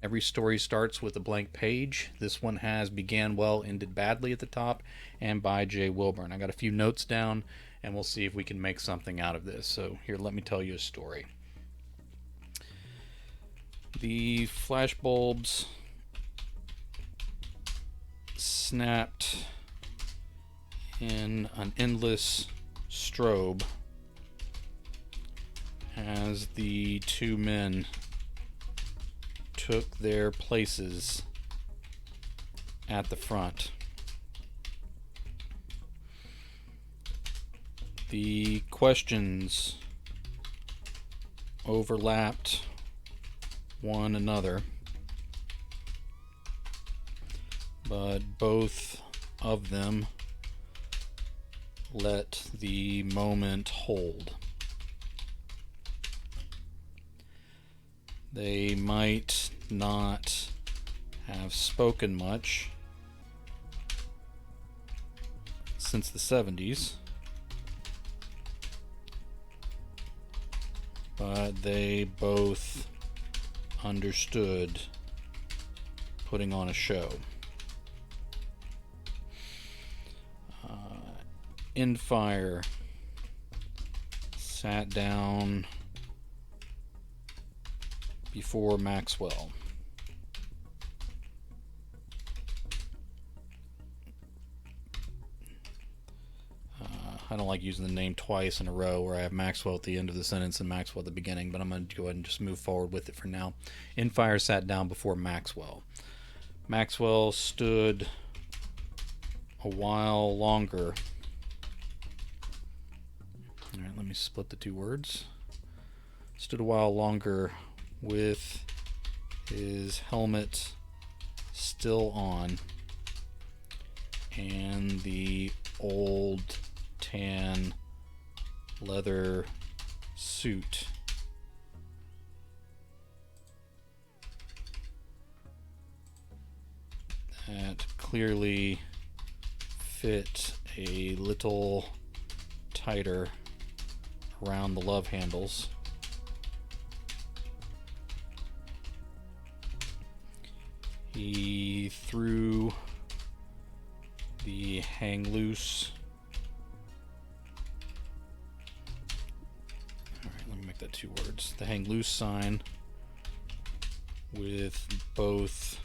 Every story starts with a blank page. This one has began well, ended badly at the top, and by J. Wilburn. I got a few notes down, and we'll see if we can make something out of this. So, here, let me tell you a story. The flashbulbs snapped in an endless strobe as the two men took their places at the front. The questions overlapped one another, but both of them let the moment hold. They might not have spoken much since the 70s, but they both understood putting on a show. Infire sat down before Maxwell. I don't like using the name twice in a row where I have Maxwell at the end of the sentence and Maxwell at the beginning, but I'm going to go ahead and just move forward with it for now. Infire sat down before Maxwell. Maxwell stood a while longer. All right, let me split the two words. Stood a while longer with his helmet still on and the old tan leather suit that clearly fit a little tighter around the love handles. He threw the hang loose. Alright, let me make that two words. The hang loose sign with both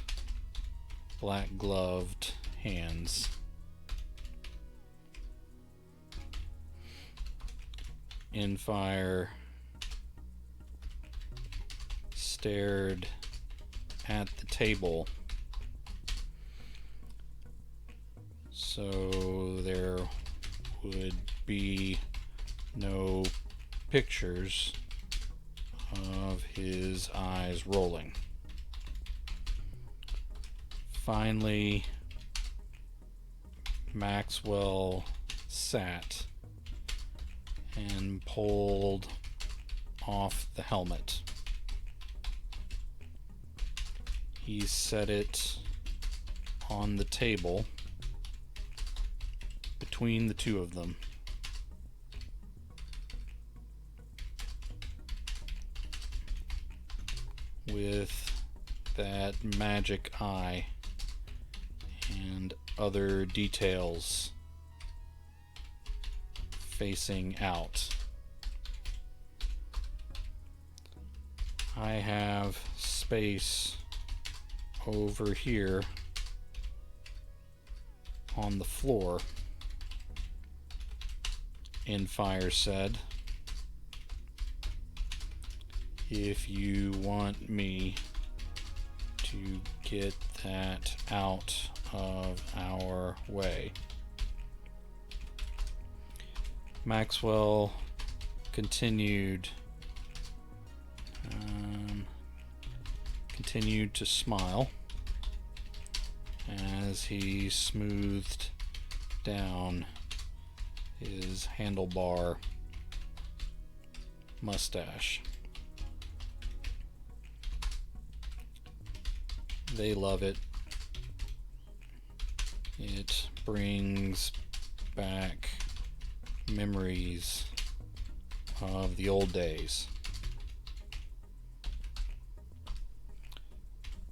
black gloved hands. Infire stared at the table, so there would be no pictures of his eyes rolling. Finally, Maxwell sat and pulled off the helmet. He set it on the table between the two of them. With that magic eye and other details facing out. I have space over here on the floor, Infire said. If you want me to get that out of our way. Maxwell continued to smile as he smoothed down his handlebar mustache. They love it. It brings back memories of the old days.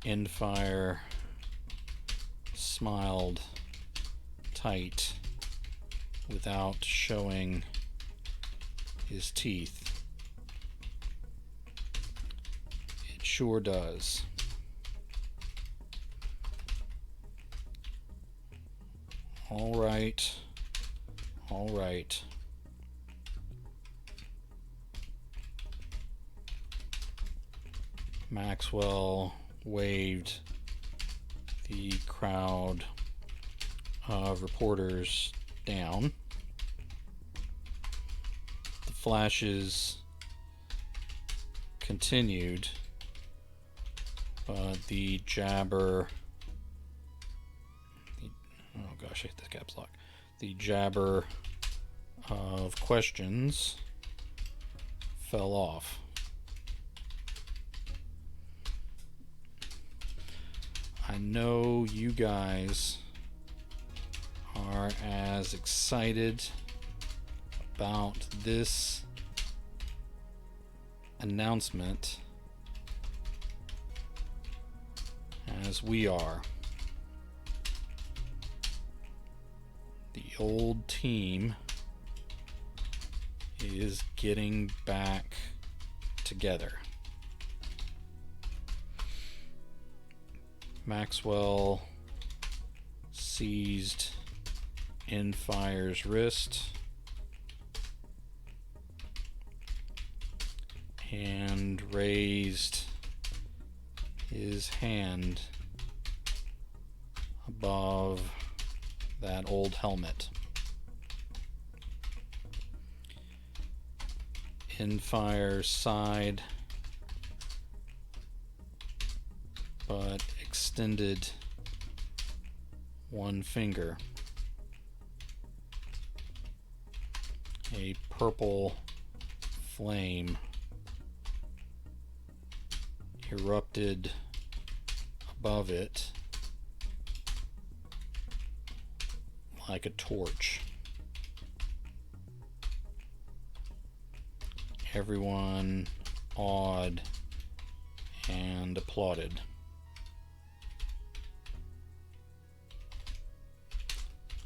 Endfire smiled tight without showing his teeth. It sure does. All right. All right. Maxwell waved the crowd of reporters down. The flashes continued, but the jabber, oh gosh, I hit the caps lock. The jabber of questions fell off. I know you guys are as excited about this announcement as we are. The old team is getting back together. Maxwell seized Endfire's wrist and raised his hand above that old helmet. Endfire sighed, but extended one finger. A purple flame erupted above it like a torch. Everyone awed and applauded.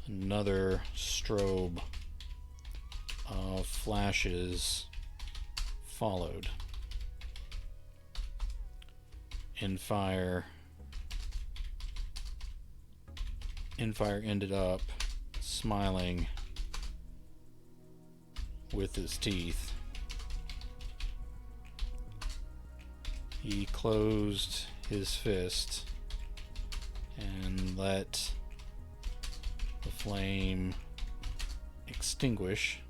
Another strobe of flashes followed. Endfire ended up smiling with his teeth. He closed his fist and let the flame extinguish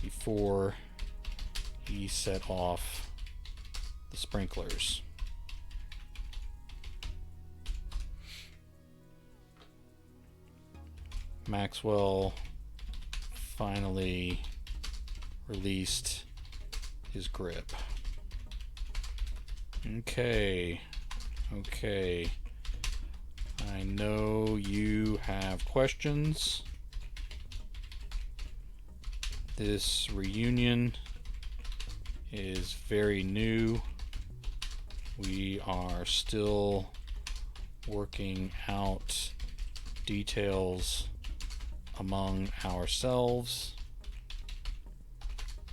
before he set off the sprinklers. Maxwell finally released his grip. Okay. I know you have questions. This reunion is very new. We are still working out details among ourselves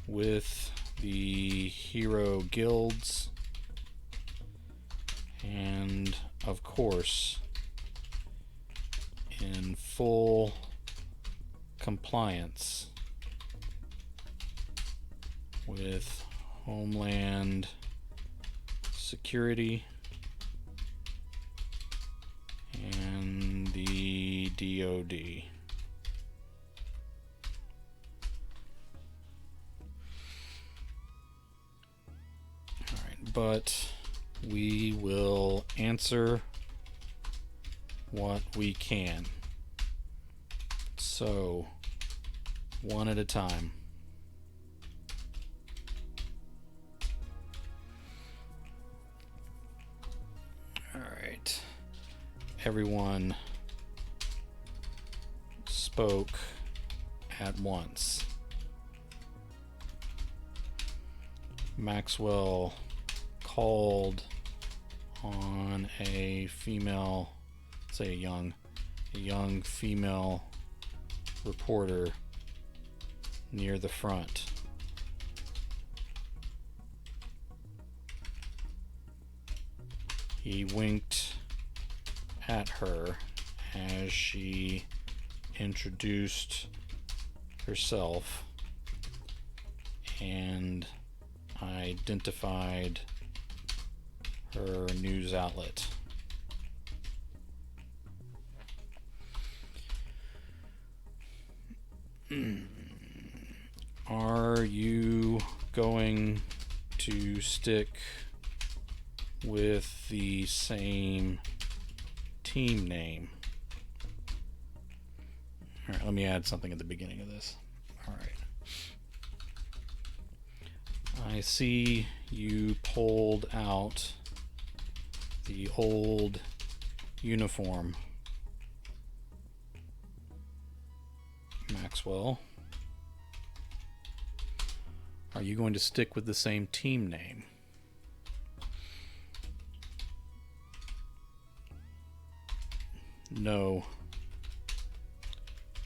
with the hero guilds, and of course in full compliance with Homeland Security and the DoD. Alright, but we will answer what we can. So, one at a time. Alright. Everyone spoke at once. Maxwell called on a female, say a young female reporter near the front. He winked at her as she introduced herself and identified her news outlet. Are you going to stick with the same team name? All right, let me add something at the beginning of this. All right. I see you pulled out the old uniform, Maxwell. Are you going to stick with the same team name? No.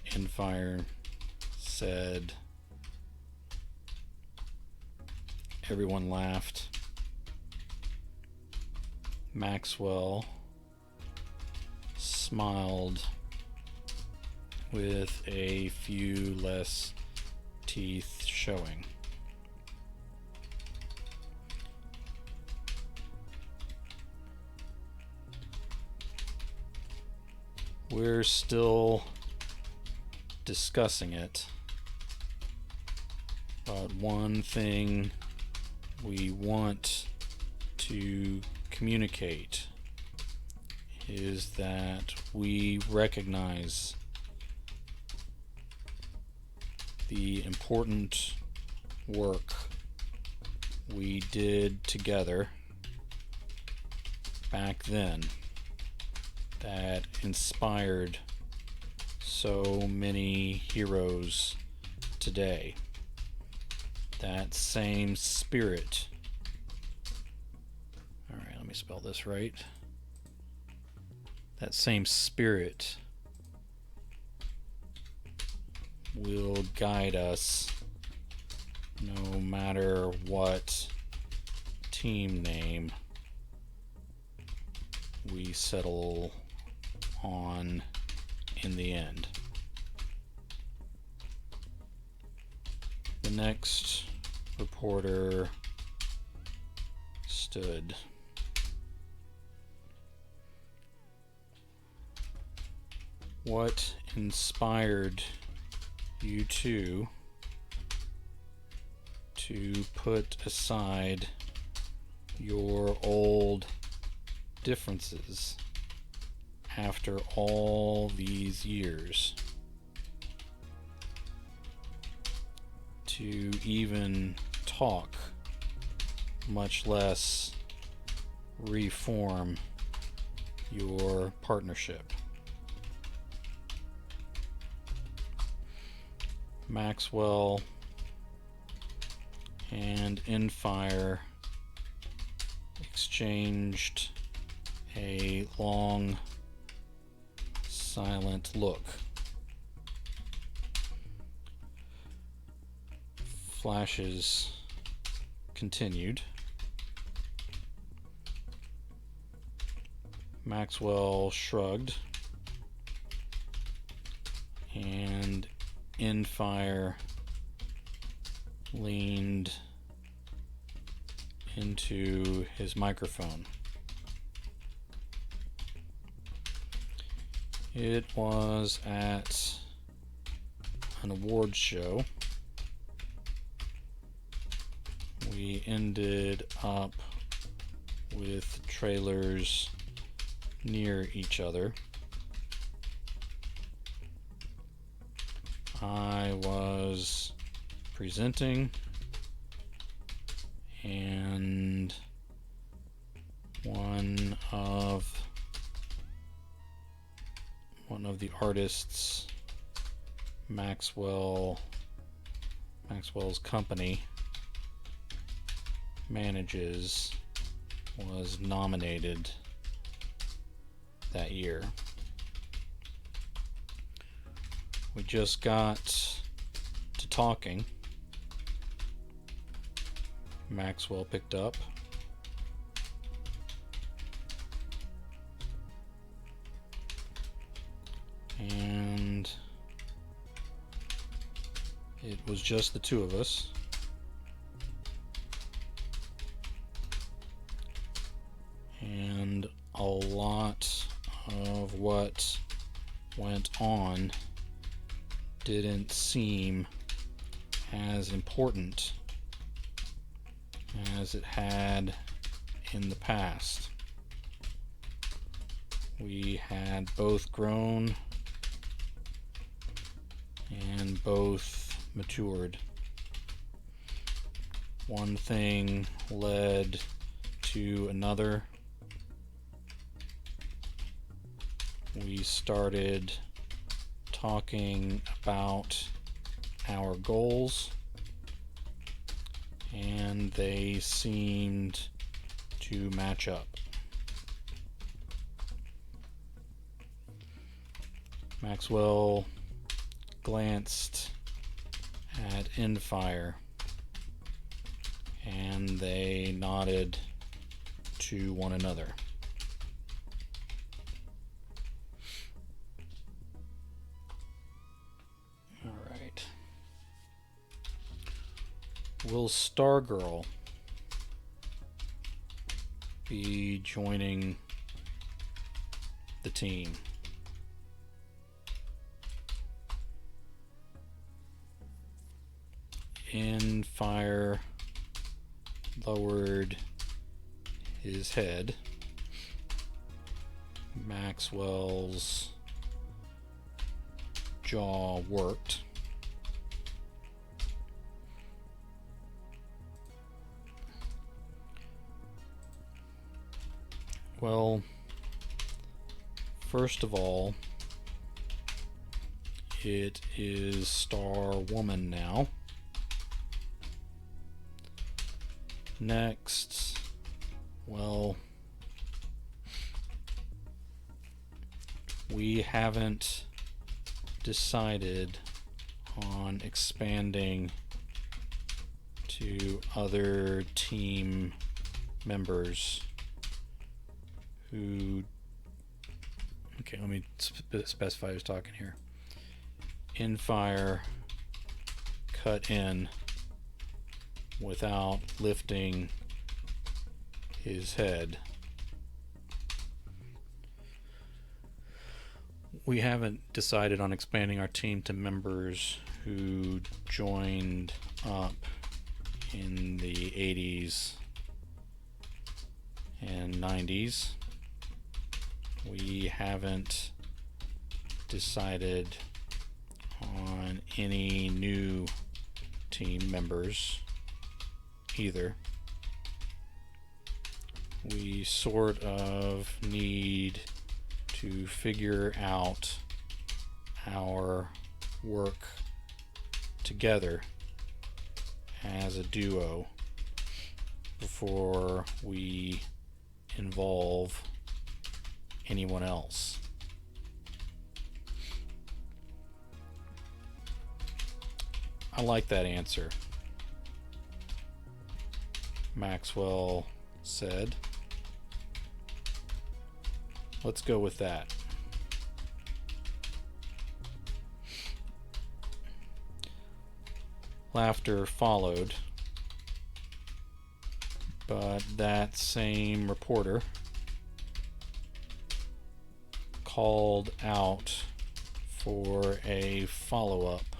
Endfire said. Everyone laughed. Maxwell smiled with a few less teeth showing. We're still discussing it, but one thing we want to communicate is that we recognize the important work we did together back then that inspired so many heroes today. That same spirit. All right, let me spell this right. That same spirit will guide us no matter what team name we settle on in the end. The next reporter stood. What inspired you two to put aside your old differences after all these years to even talk, much less reform your partnership? Maxwell and Endfire exchanged a long, silent look. Flashes continued. Maxwell shrugged, and Endfire leaned into his microphone. It was at an awards show. We ended up with trailers near each other. I was presenting, and one of the artists Maxwell's company manages was nominated that year. We just got to talking. Maxwell picked up. And it was just the two of us. And a lot of what went on didn't seem as important as it had in the past. We had both grown and both matured. One thing led to another. We started talking about our goals, and they seemed to match up. Maxwell glanced at Endfire, and they nodded to one another. All right. Will Stargirl be joining the team? Endfire lowered his head. Maxwell's jaw worked. Well, first of all, it is Star Woman now. Next, well, we haven't decided on expanding to other team members who... Okay, let me specify who's talking here. Endfire cut in without lifting his head. We haven't decided on expanding our team to members who joined up in the 80s and 90s. We haven't decided on any new team members either. We sort of need to figure out our work together as a duo before we involve anyone else. I like that answer, Maxwell said. Let's go with that. Laughter followed, but that same reporter called out for a follow-up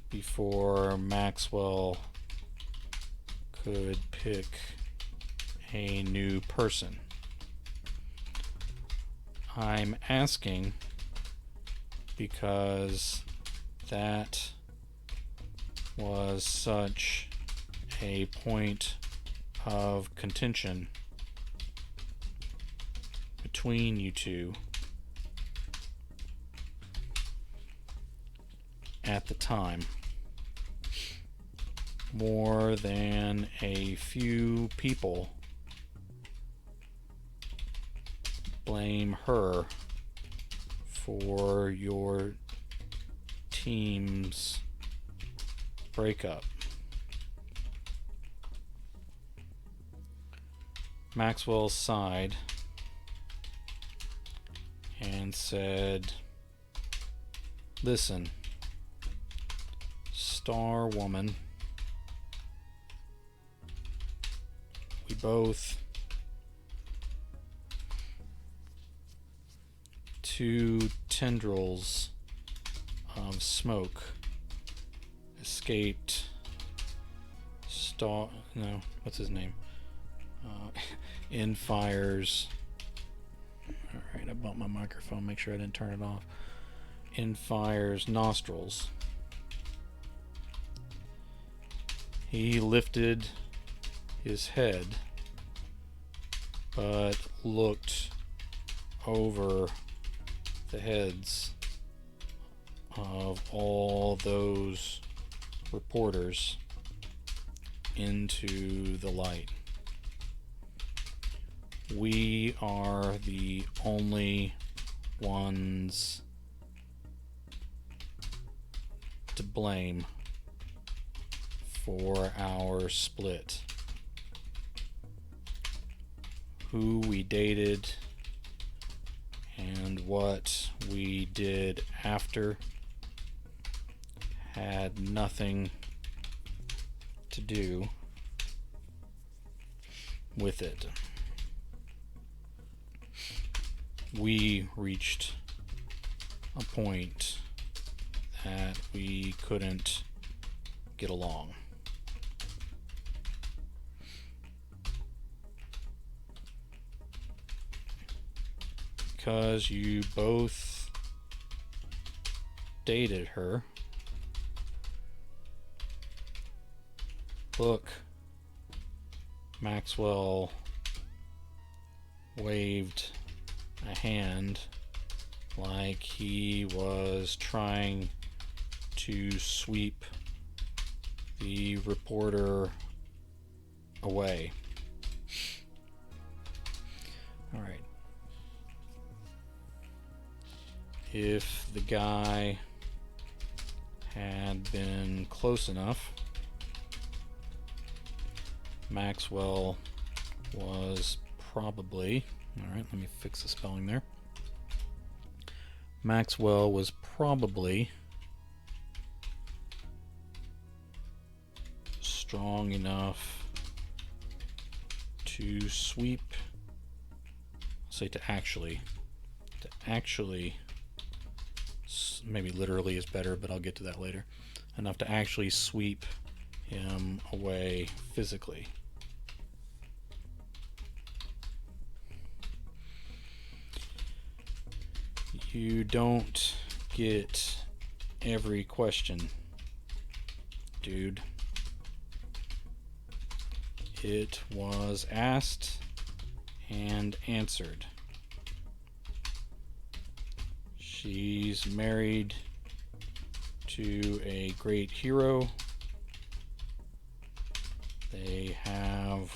before Maxwell could pick a new person. I'm asking because that was such a point of contention between you two at the time. more than a few people blame her for your team's breakup. Maxwell sighed and said, "Listen, Star Woman, we both two tendrils of smoke escaped what's his name? In Fire's. Alright, I bumped my microphone, make sure I didn't turn it off. In Fire's nostrils. He lifted his head, but looked over the heads of all those reporters into the light. We are the only ones to blame for our split. Who we dated and what we did after had nothing to do with it. We reached a point that we couldn't get along. Because you both dated her. Look, Maxwell waved a hand like he was trying to sweep the reporter away. All right. If the guy had been close enough, Maxwell was probably, alright, let me fix the spelling there. Maxwell was probably strong enough to sweep, say to actually, maybe literally is better, but I'll get to that later, enough to actually sweep him away physically. You don't get every question, dude. It was asked and answered. She's married to a great hero. They have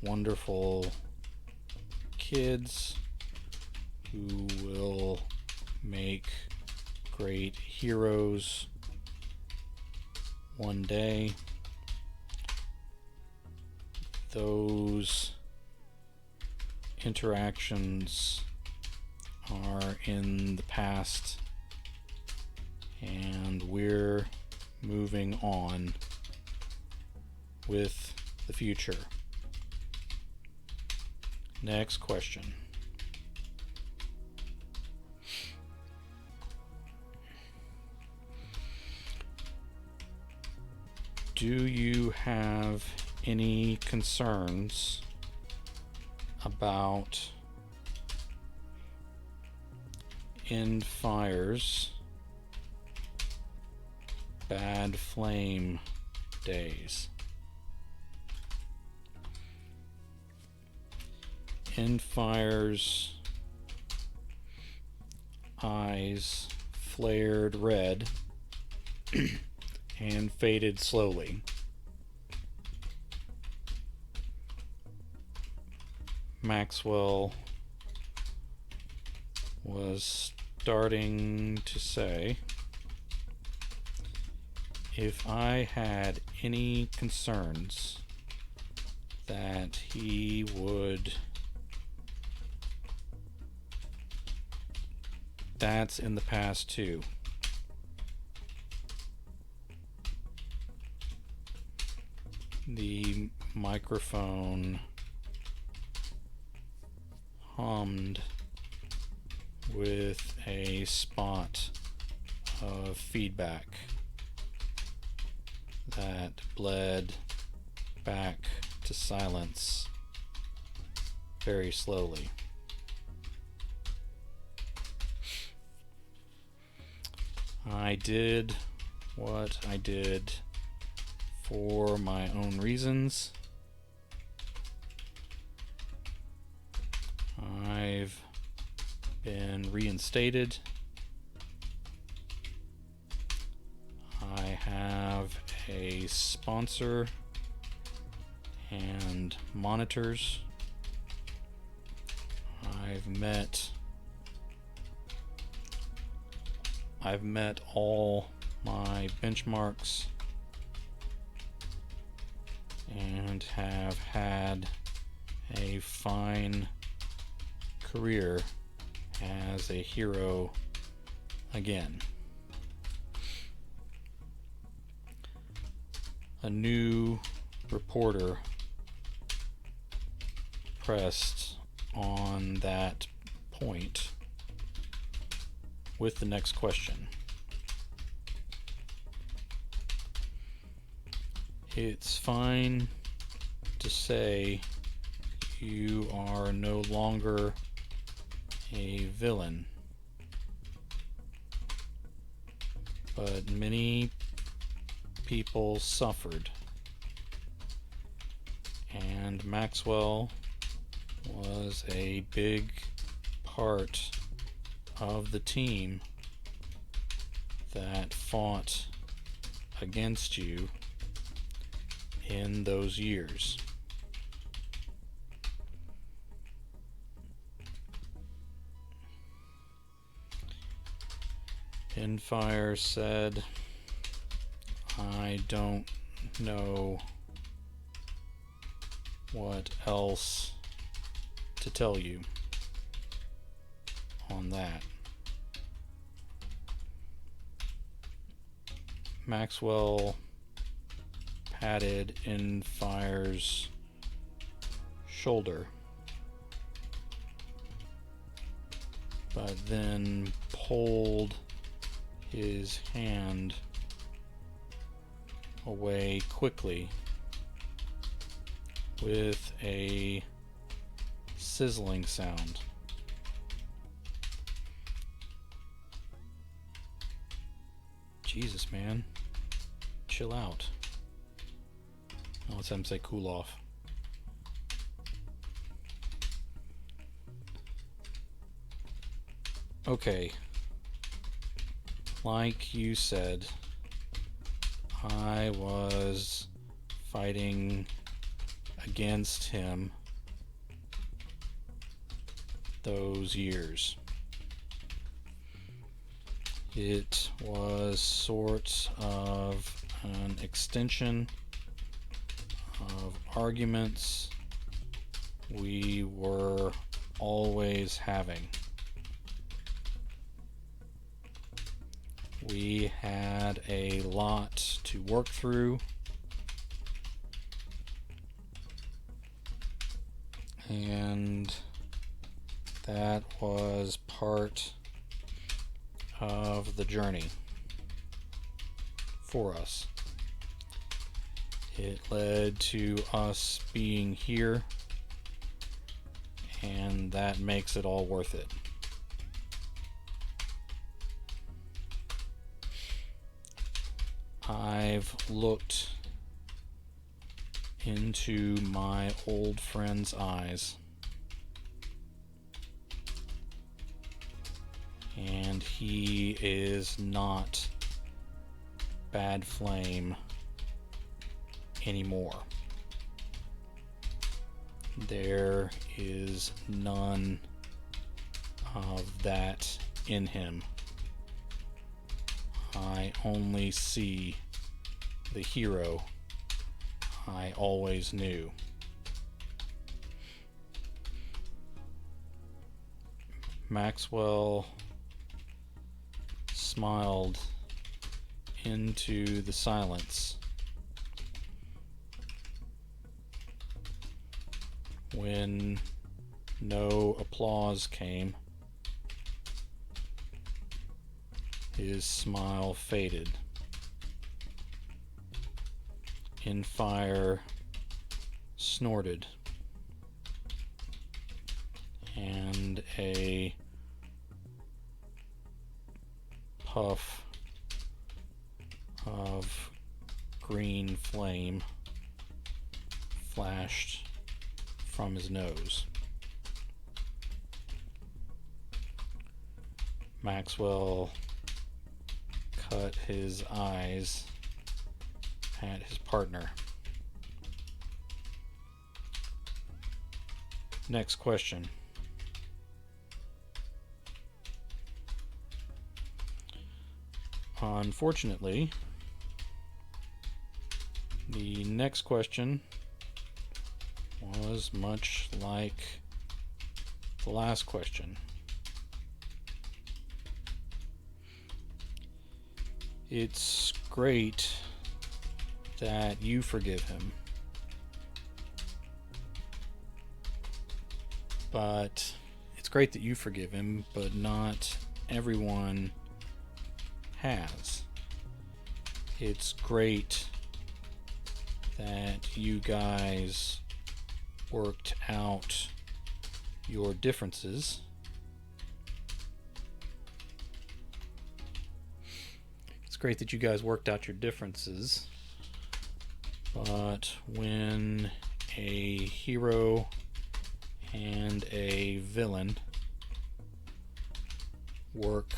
wonderful kids who will make great heroes one day. Those interactions are in the past, and we're moving on with the future. Next question. Do you have any concerns about In Fire's bad flame days? In Fire's eyes flared red and faded slowly. Maxwell was starting to say, if I had any concerns that he would, that's in the past too. The microphone hummed with a spot of feedback that bled back to silence very slowly. I did what I did for my own reasons. I've been reinstated. I have a sponsor and monitors. I've met all my benchmarks and have had a fine career as a hero again. A new reporter pressed on that point with the next question. It's fine to say you are no longer a villain, but many people suffered, and Maxwell was a big part of the team that fought against you in those years. Pinfire said, I don't know what else to tell you on that. Maxwell patted Infire's shoulder, but then pulled his hand away quickly with a sizzling sound. Jesus, man. Chill out. Oh, let's have him say cool off. Okay. Like you said, I was fighting against him those years. It was sort of an extension of arguments we were always having. We had a lot to work through, and that was part of the journey for us. It led to us being here, and that makes it all worth it. I've looked into my old friend's eyes, and he is not Bad Flame anymore. There is none of that in him. I only see the hero I always knew. Maxwell smiled into the silence when no applause came. His smile faded. Infire snorted, and a puff of green flame flashed from his nose. Maxwell cut his eyes at his partner. Next question. Unfortunately, the next question was much like the last question. It's great that you forgive him, but not everyone has. It's great that you guys worked out your differences, but when a hero and a villain work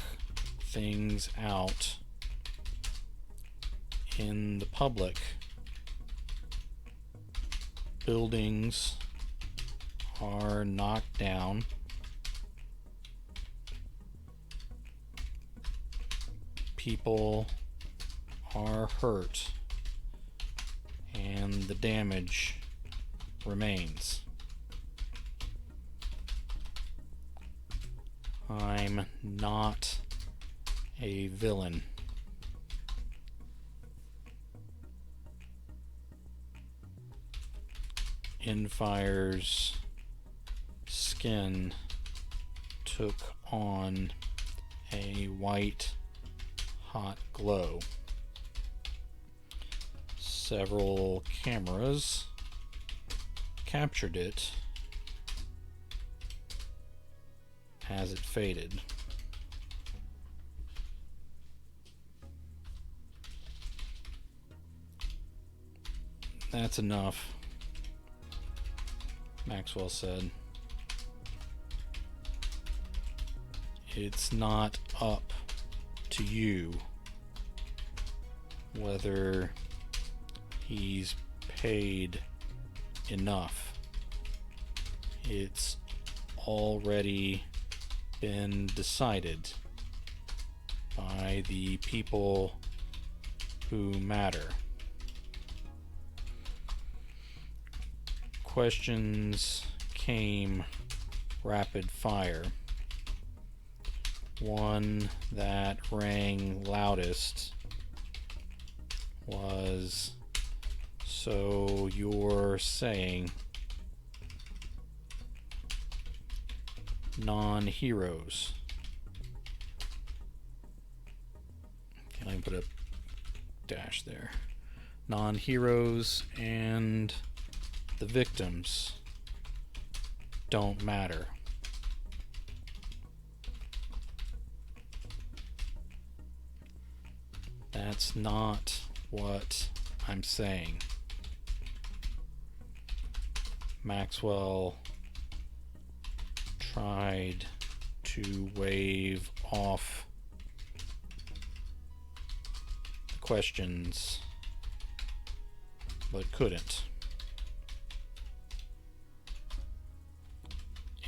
things out in the public, buildings are knocked down, people are hurt, and the damage remains. I'm not a villain. Infire's skin took on a white, hot glow. Several cameras captured it as it faded. That's enough, Maxwell said. It's not up to you whether he's paid enough. It's already been decided by the people who matter. Questions came rapid fire. One that rang loudest was, "So you're saying non-heroes?" Can I put a dash there? Non-heroes and the victims don't matter. That's not what I'm saying. Maxwell tried to wave off the questions, but couldn't.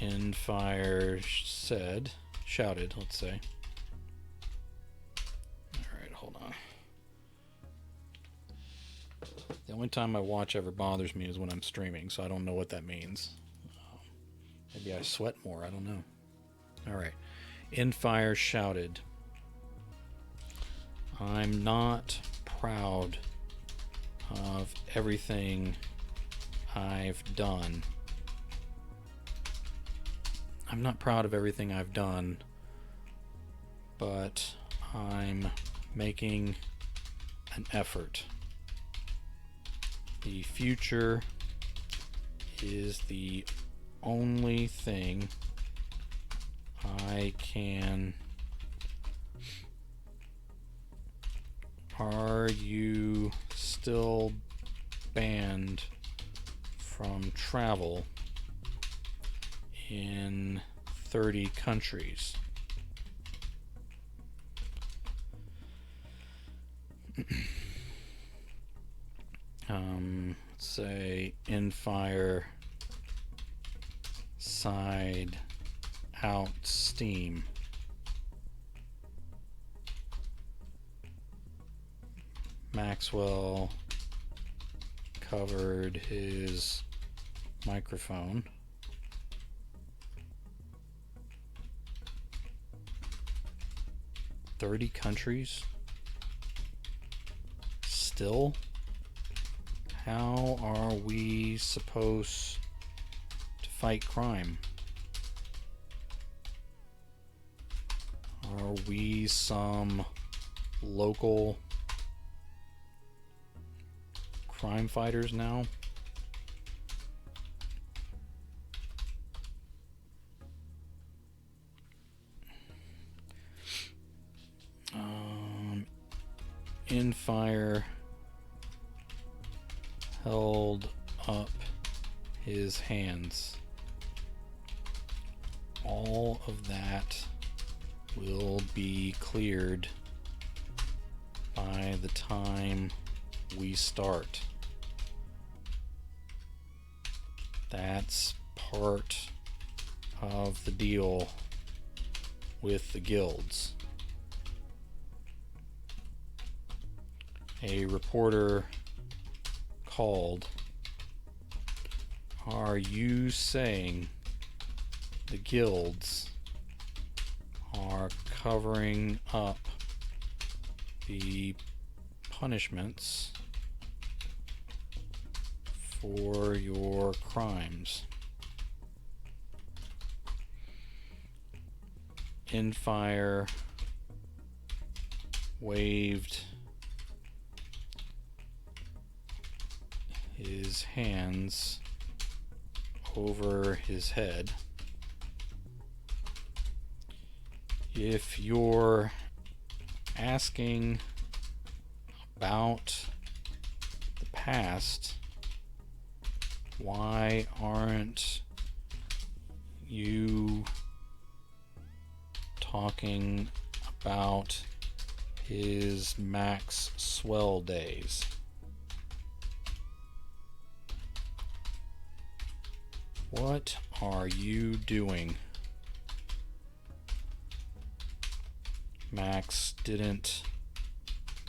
Infire shouted, let's say. Alright, hold on. The only time my watch ever bothers me is when I'm streaming, so I don't know what that means. Maybe I sweat more, I don't know. Alright. Infire shouted, I'm not proud of everything I've done. I'm not proud of everything I've done, but I'm making an effort. The future is the only thing I can. Are you still banned from travel in 30 countries? Let's say Infire side out Steam. Maxwell covered his microphone. "30 countries? Still? How are we supposed to fight crime? Are we some local crime fighters now?" Infire held up his hands. All of that will be cleared by the time we start. That's part of the deal with the guilds. A reporter called, "Are you saying the guilds are covering up the punishments for your crimes?" Infire waved his hands over his head. If you're asking about the past, why aren't you talking about his Max Swell days? What are you doing? Max didn't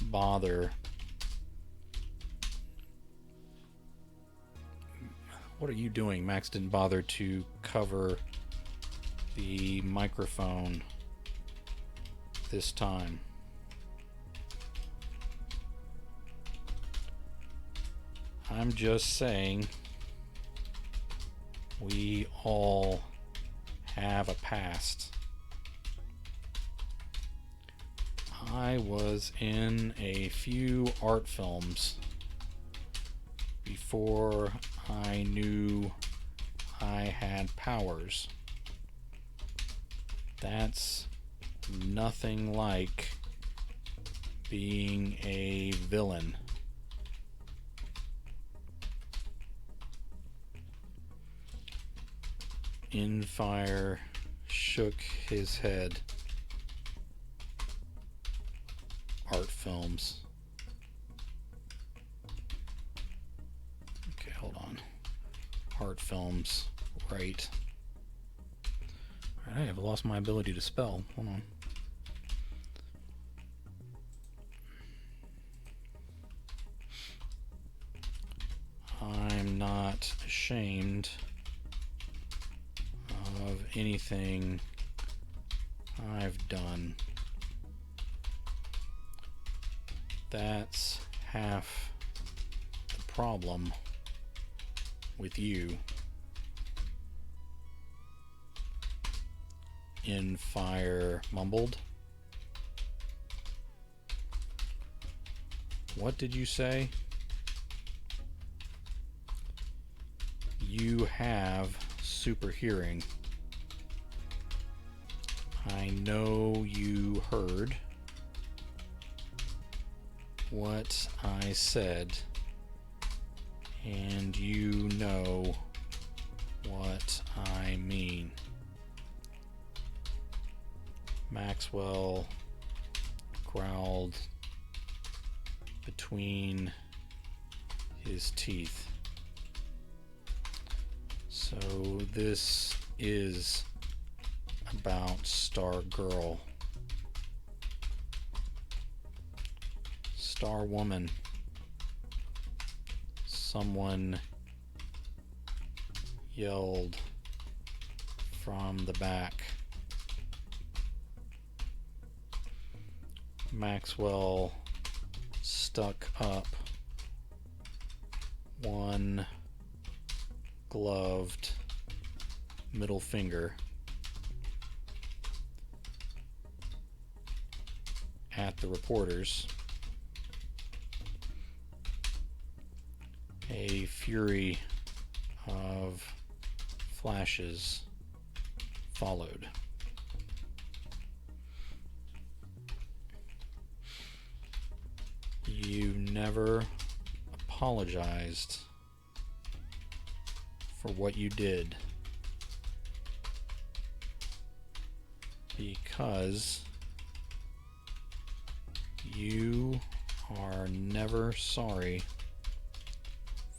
bother. What are you doing? Max didn't bother to cover the microphone this time. I'm just saying, we all have a past. I was in a few art films before I knew I had powers. That's nothing like being a villain. Infire shook his head. Art films. Okay, hold on. Art films, right I have lost my ability to spell. Hold on. I'm not ashamed of anything I've done. That's half the problem with you. Fire mumbled. What did you say? You have super hearing. I know you heard what I said, and you know what I mean. Maxwell growled between his teeth. So this is about Star Girl. Star Woman. Someone yelled from the back. Maxwell stuck up one gloved middle finger at the reporters. A fury of flashes followed. You never apologized for what you did because you are never sorry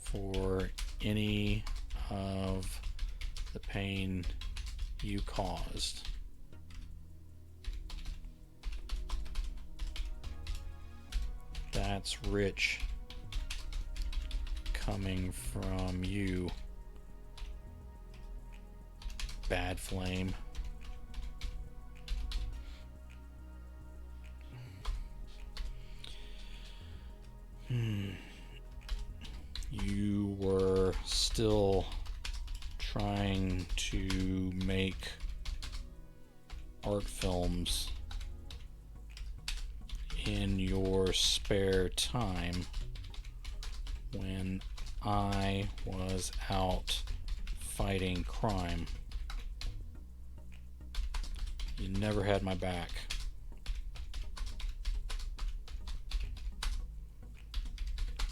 for any of the pain you caused. That's rich coming from you, Bad Flame. You were still trying to make art films in your spare time when I was out fighting crime. You never had my back.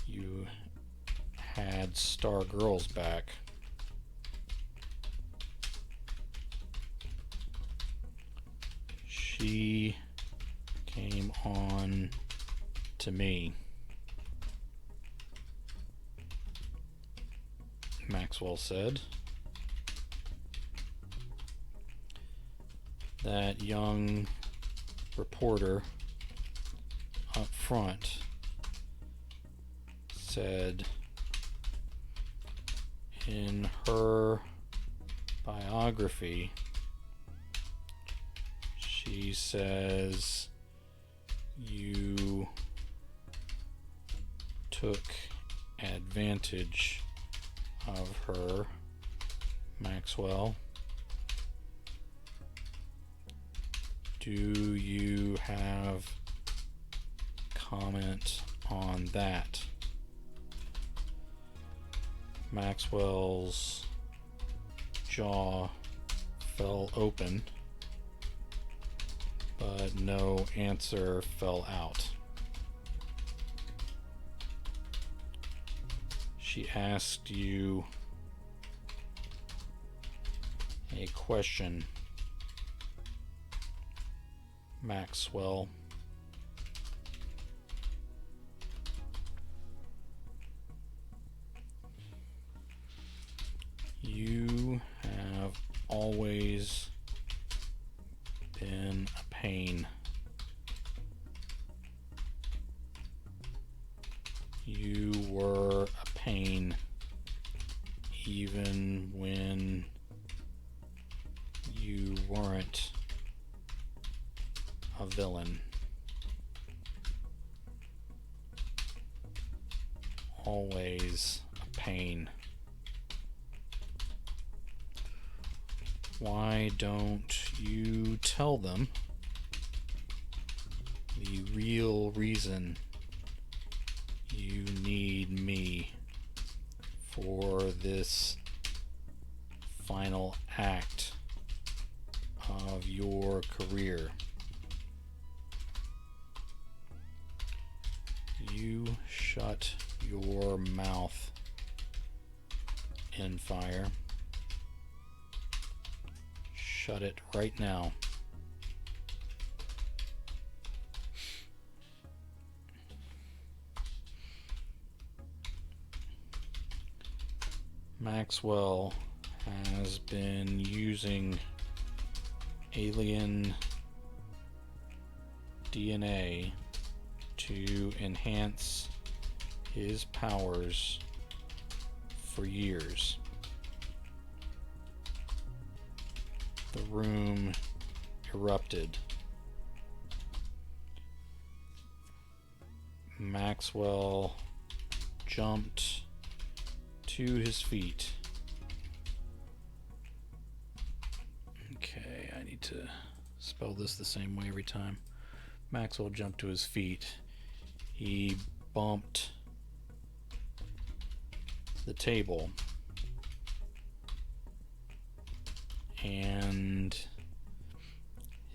You had Star Girl's back. She came on to me. Maxwell said. That young reporter up front said in her biography, she says you took advantage of her, Maxwell. Do you have comment on that? Maxwell's jaw fell open, but no answer fell out. She asked you a question, Maxwell. You have always You were a pain, even when you weren't a villain. Always a pain. Why don't you tell them the real reason you need me for this final act of your career? You shut your mouth, Fire. Shut it right now. Maxwell has been using alien DNA to enhance his powers for years. The room erupted. Maxwell jumped to his feet. Okay, I need to spell this the same way every time. Maxwell jumped to his feet. He bumped the table and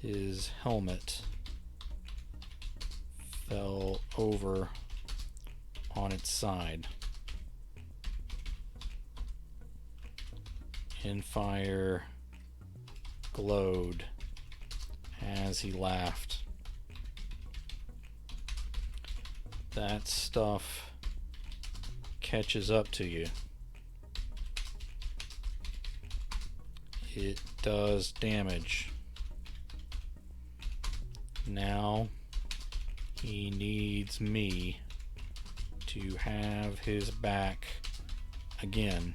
his helmet fell over on its side. Fire glowed as he laughed. That stuff catches up to you. It does damage. Now he needs me to have his back again,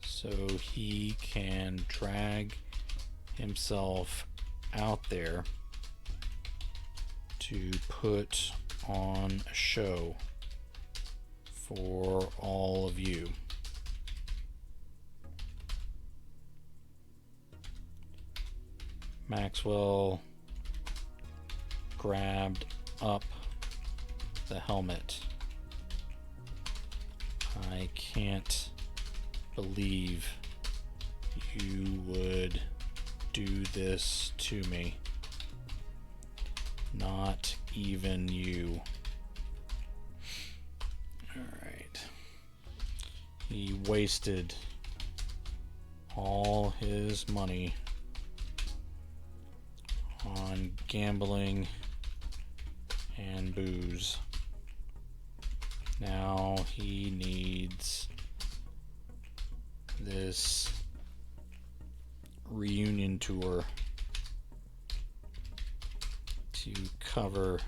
so he can drag himself out there to put on a show for all of you. Maxwell grabbed up the helmet. I can't believe you would do this to me. Not even you. Alright. He wasted all his money on gambling and booze. Now he needs this reunion tour to cover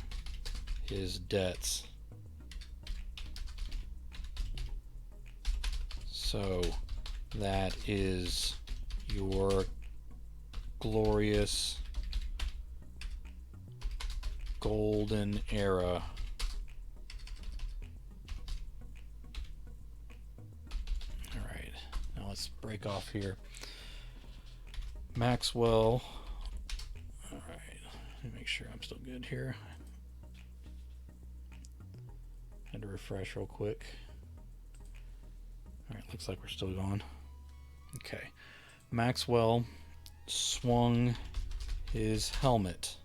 his debts. So that is your glorious golden era. Alright, now let's break off here. Maxwell. Alright, let me make sure I'm still good here. Had to refresh real quick. Alright, looks like we're still going. Okay. Maxwell swung his helmet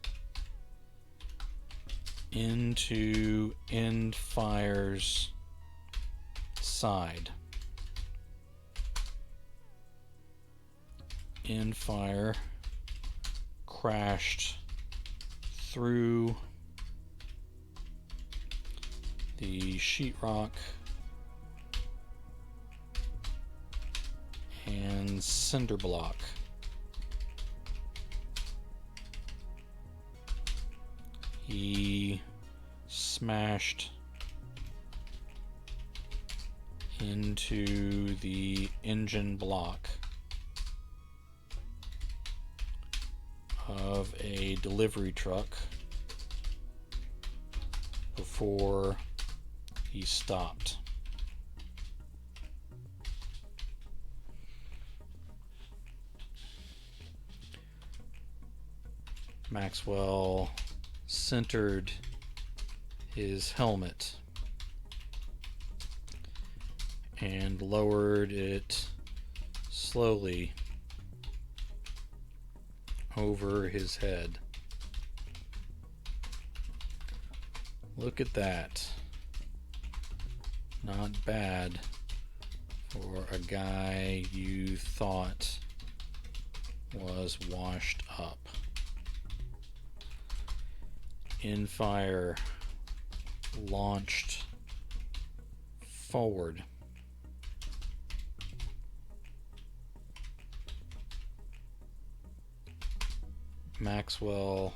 into Fire's side. Fire crashed through the sheetrock and cinder block. He smashed into the engine block of a delivery truck before he stopped. Maxwell centered his helmet and lowered it slowly over his head. Look at that. Not bad for a guy you thought was washed up. Infire launched forward. Maxwell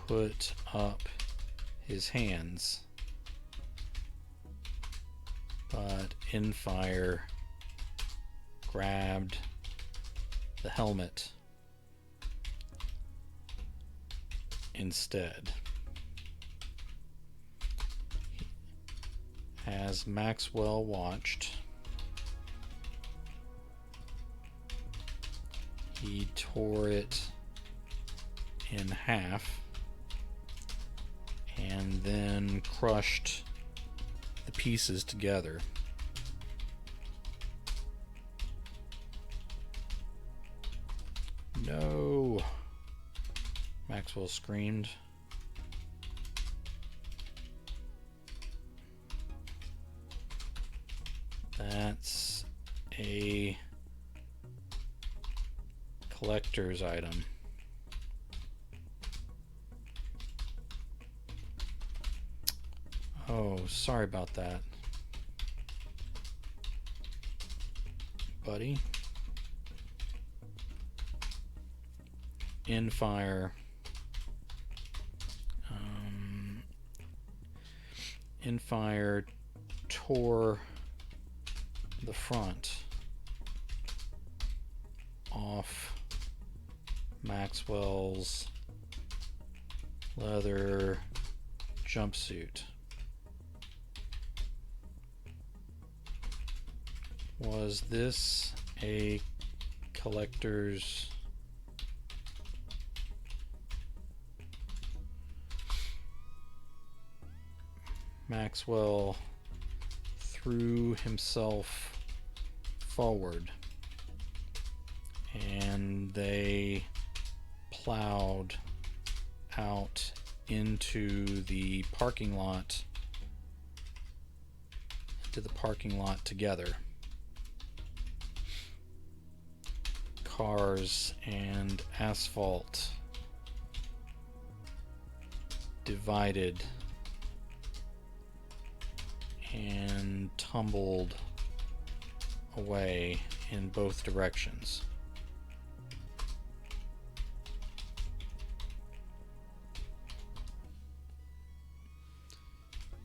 put up his hands, but Infire grabbed the helmet instead. As Maxwell watched, he tore it in half and then crushed the pieces together. No! Maxwell screamed. That's a collector's item. Oh, sorry about that, buddy. Infire. Infire tore the front off Maxwell's leather jumpsuit. Was this a collector's Maxwell threw himself forward and they plowed out into the parking lot together. Cars and asphalt divided and tumbled away in both directions.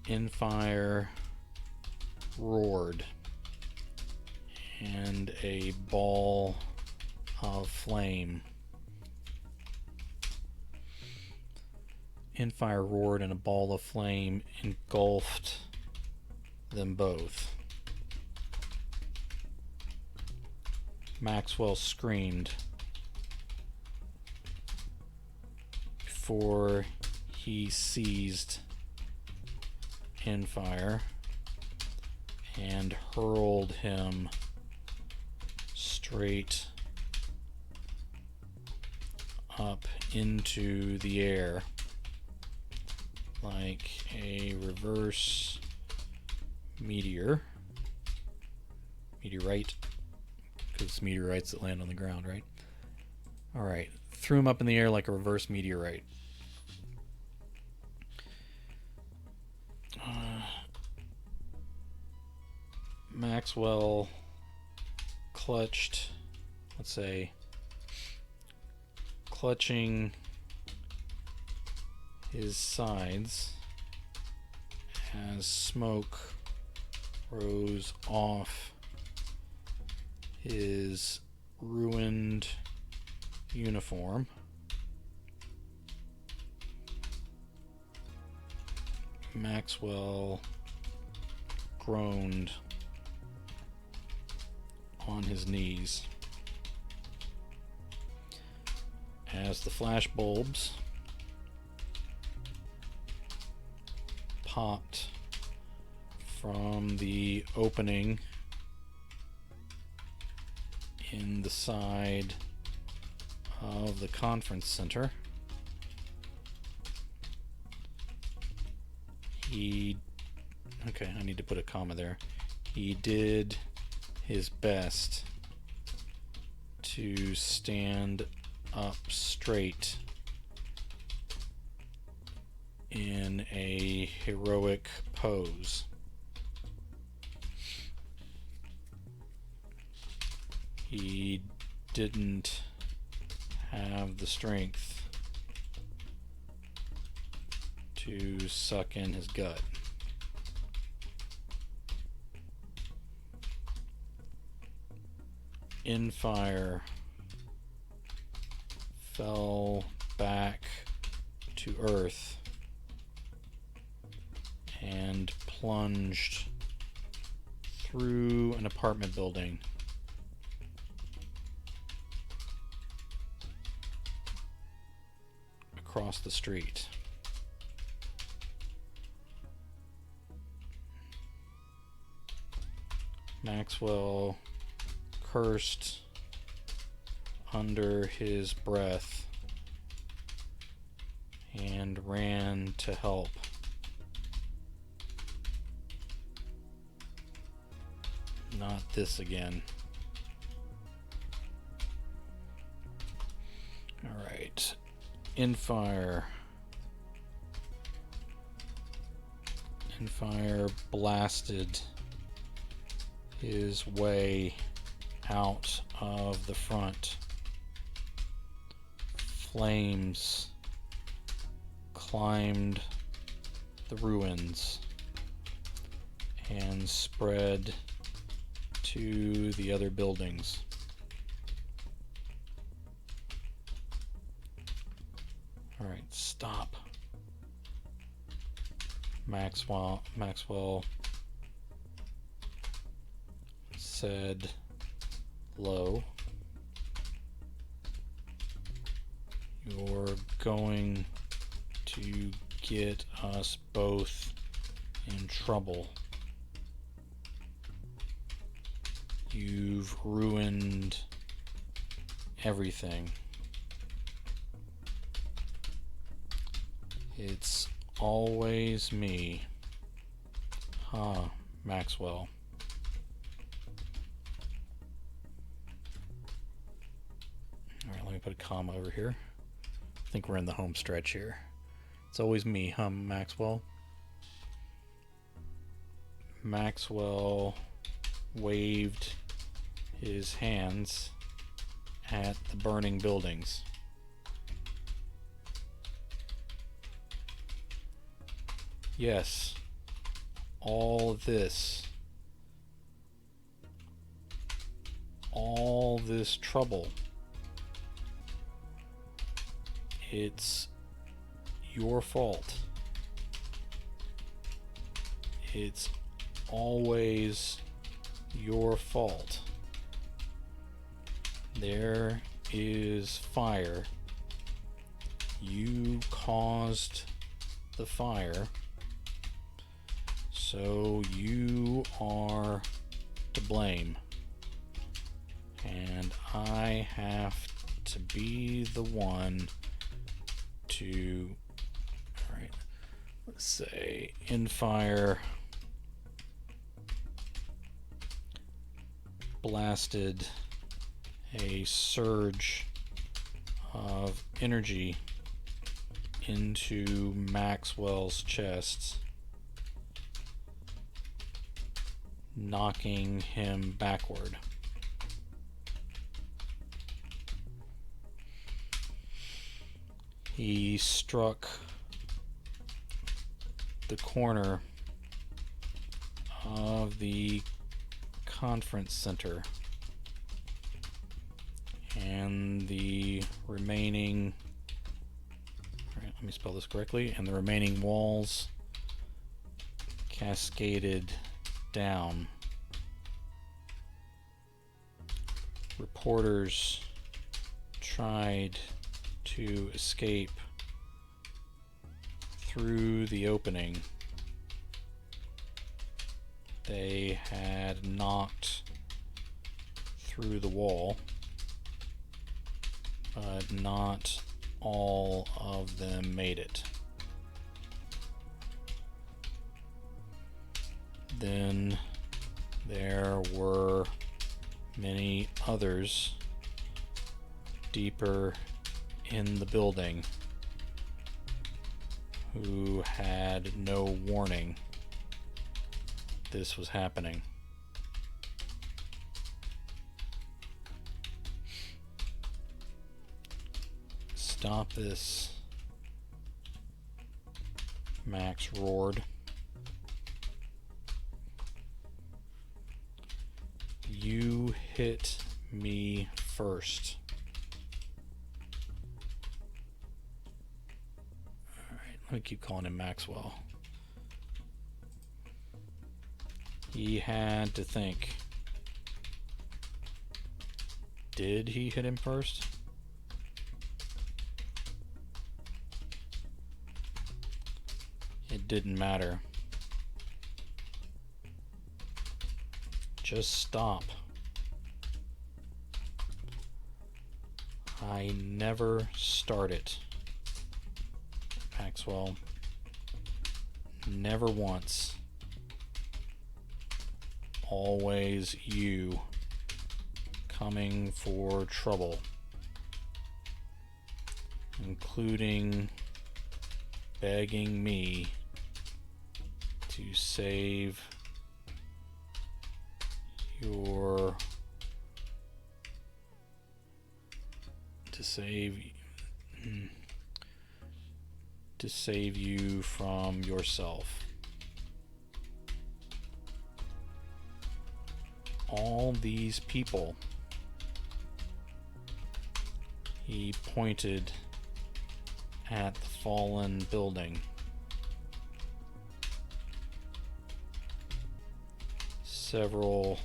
Infire roared, and a ball of flame. Infire roared, and a ball of flame engulfed them both. Maxwell screamed before he seized Infire and hurled him straight up into the air like a reverse meteorite, because it's meteorites that land on the ground, right? Alright, threw him up in the air like a reverse meteorite. Maxwell clutching his sides as smoke rose off his ruined uniform. Maxwell groaned on his knees as the flash bulbs popped from the opening in the side of the conference center. Okay, I need to put a comma there. He did his best to stand up straight in a heroic pose. He didn't have the strength to suck in his gut. Infire fell back to earth and plunged through an apartment building across the street. Maxwell cursed under his breath and ran to help. Not this again. Alright. Infire blasted his way out of the front. Flames climbed the ruins and spread to the other buildings. Alright, stop. Maxwell said low. You're going to get us both in trouble. You've ruined everything. It's always me. Huh, Maxwell. Alright, let me put a comma over here. I think we're in the home stretch here. It's always me, huh, Maxwell? Maxwell waved his hands at the burning buildings. Yes, all this trouble, it's your fault. It's always your fault. There is fire. You caused the fire. So you are to blame. And I have to be the one to, alright, let's say, Infire blasted a surge of energy into Maxwell's chest, knocking him backward. He struck the corner of the conference center, and the remaining, alright, let me spell this correctly, and the remaining walls cascaded down. Reporters tried to escape through the opening. They had knocked through the wall, but not all of them made it. Then there were many others deeper in the building who had no warning this was happening. Stop this, Max roared. You hit me first. Alright, let me keep calling him Maxwell. He had to think. Did he hit him first? It didn't matter. Just stop. I never start it, Maxwell. Never once. Always you coming for trouble, including begging me to save your to save you from yourself. All these people, he pointed at the fallen building. Several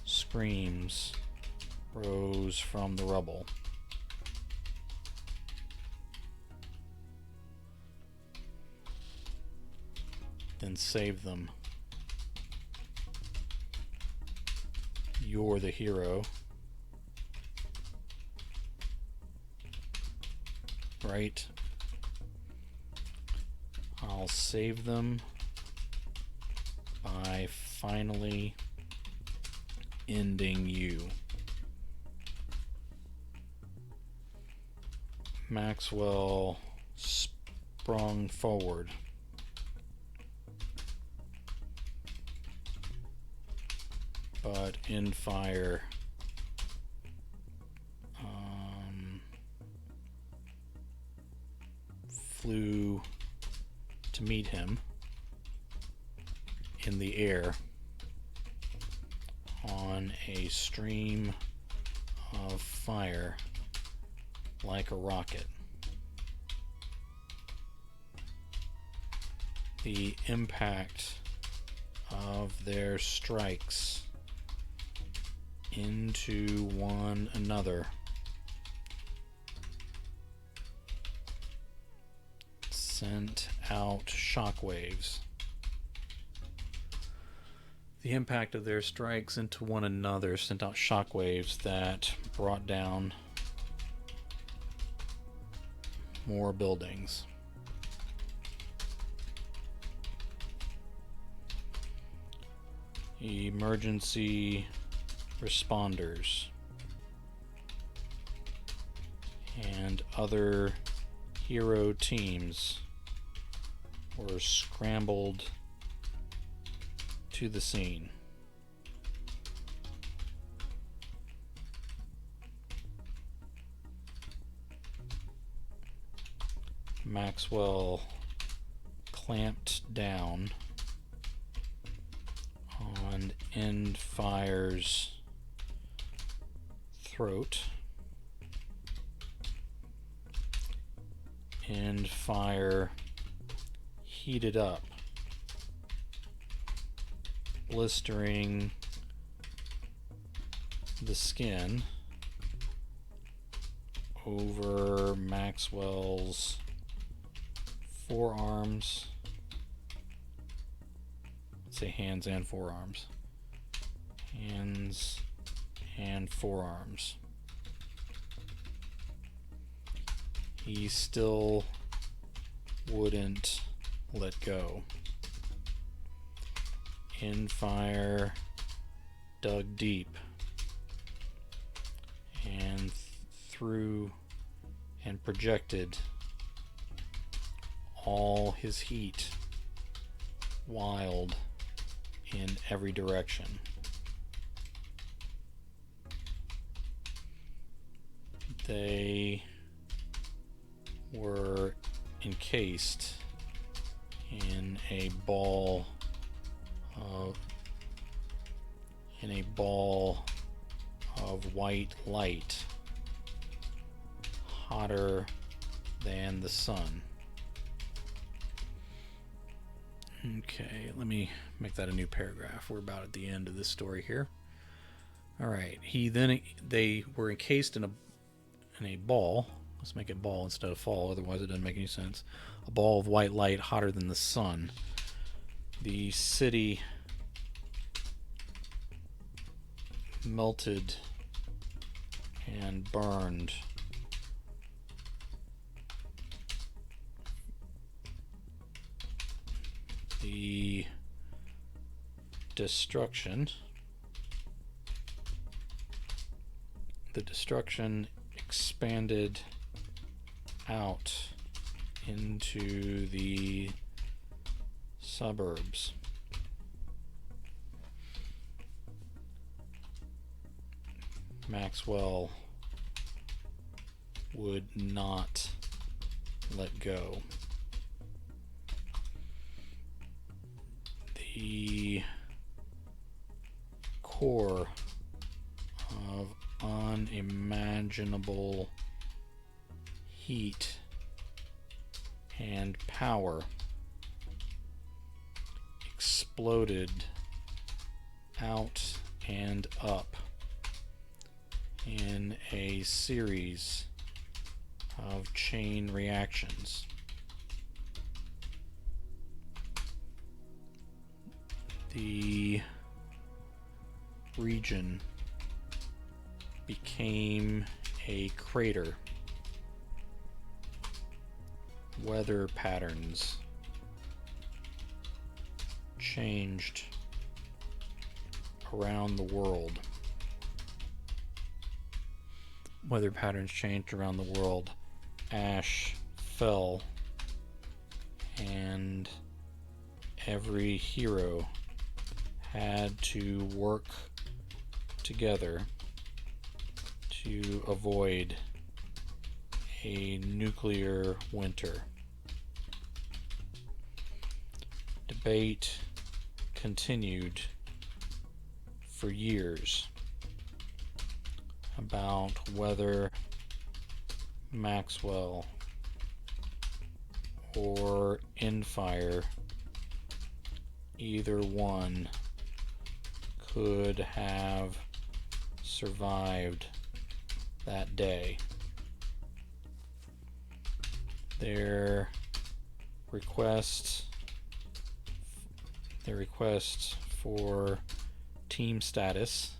screams rose from the rubble. Then save them. You're the hero. Right? I'll save them by finally ending you. Maxwell sprung forward. But in fire flew to meet him in the air on a stream of fire like a rocket. The impact of their strikes into one another sent out shockwaves. The impact of their strikes into one another sent out shockwaves that brought down more buildings. Emergency responders and other hero teams were scrambled to the scene. Maxwell clamped down and Endfire's throat. Endfire heated up, blistering the skin over Maxwell's forearms. Let's say hands and forearms. Hands and forearms. He still wouldn't let go. Endfire dug deep and threw and projected all his heat wild in every direction. They were encased in a ball of white light, hotter than the sun. Okay, let me make that a new paragraph. We're about at the end of this story here. All right. They were encased in a ball. Let's make it ball instead of fall, otherwise it doesn't make any sense. A ball of white light hotter than the sun. The city melted and burned. The destruction expanded out into the suburbs. Maxwell would not let go. The core of unimaginable heat and power exploded out and up in a series of chain reactions. The region became a crater. Weather patterns changed around the world. Weather patterns changed around the world. Ash fell, and every hero had to work together to avoid a nuclear winter. Debate continued for years about whether Maxwell or Endfire, either one, could have survived that day. Their request for team status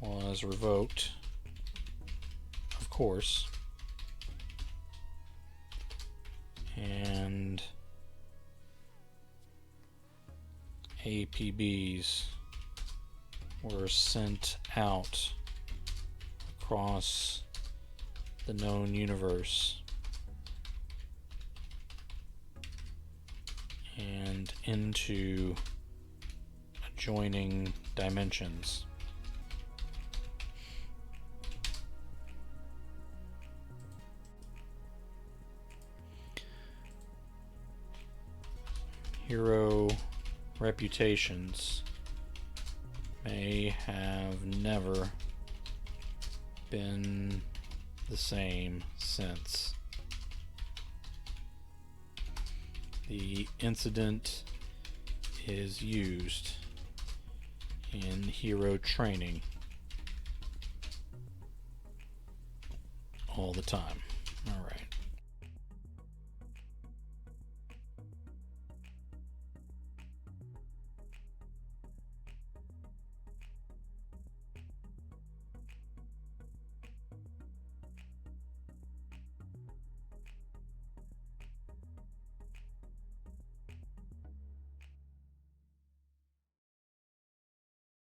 was revoked, of course, and APBs were sent out across the known universe and into adjoining dimensions. Hero reputations may have never been the same since the incident is used in hero training all the time.